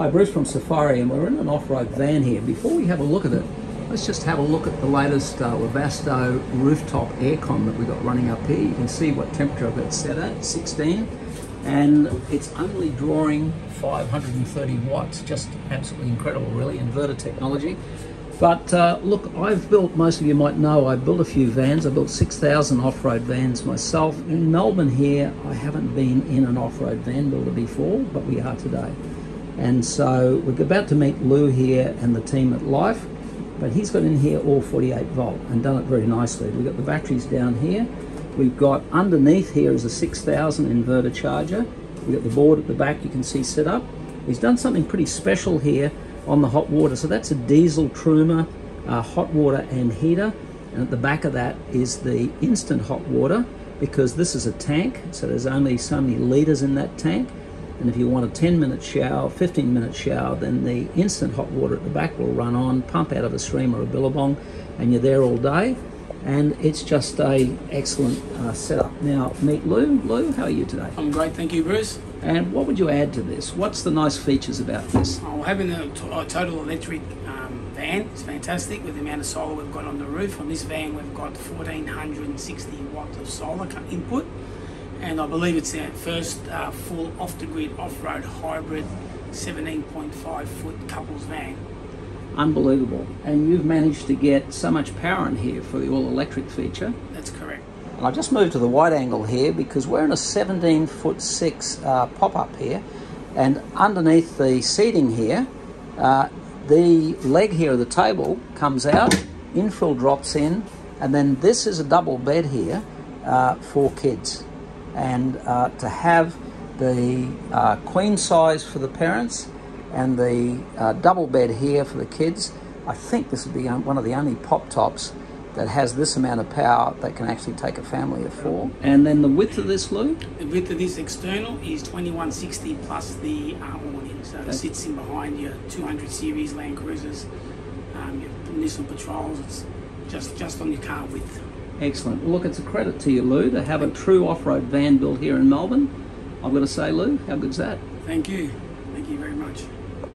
Hi, Bruce from Safari, and we're in an off-road van here. Before we have a look at it, let's just have a look at the latest Webasto rooftop aircon that we got running up here. You can see what temperature I've got set at, 16, and it's only drawing 530 watts. Just absolutely incredible, really, inverter technology. But look, I've built, most of you might know, I built a few vans. I built 6,000 off-road vans myself. In Melbourne here, I haven't been in an off-road van builder before, but we are today. And so we're about to meet Lou here and the team at Lyfe, but he's got in here all 48 volt and done it very nicely. We've got the batteries down here. We've got underneath here is a 6,000 inverter charger. We've got the board at the back you can see set up. He's done something pretty special here on the hot water. So that's a diesel Truma hot water and heater. And at the back of that is the instant hot water, because this is a tank. So there's only so many liters in that tank. And if you want a 10-minute shower, 15-minute shower, then the instant hot water at the back will run on, pump out of a stream or a billabong, and you're there all day. And it's just a excellent setup. Now, meet Lou. Lou, how are you today? I'm great, thank you, Bruce. And what would you add to this? What's the nice features about this? Oh, having a total electric van is fantastic with the amount of solar we've got on the roof. On this van, we've got 1,460 watts of solar input. And I believe it's our first full off-the-grid off-road hybrid 17.5 foot couples van. Unbelievable. And you've managed to get so much power in here for the all-electric feature. That's correct. And I've just moved to the wide angle here because we're in a 17'6" pop-up here, and underneath the seating here, the leg here of the table comes out, infill drops in, and then this is a double bed here for kids. And to have the queen size for the parents and the double bed here for the kids, I think this would be one of the only Poptops that has this amount of power that can actually take a family of 4. And then the width of this, Lou? The width of this external is 2160 plus the awning, so it sits in behind your 200 series Land Cruisers, your Nissan Patrols. It's just on your car width. Excellent. Well, look, it's a credit to you, Lou, to have a true off-road van built here in Melbourne. I've got to say, Lou, how good's that? Thank you. Thank you very much.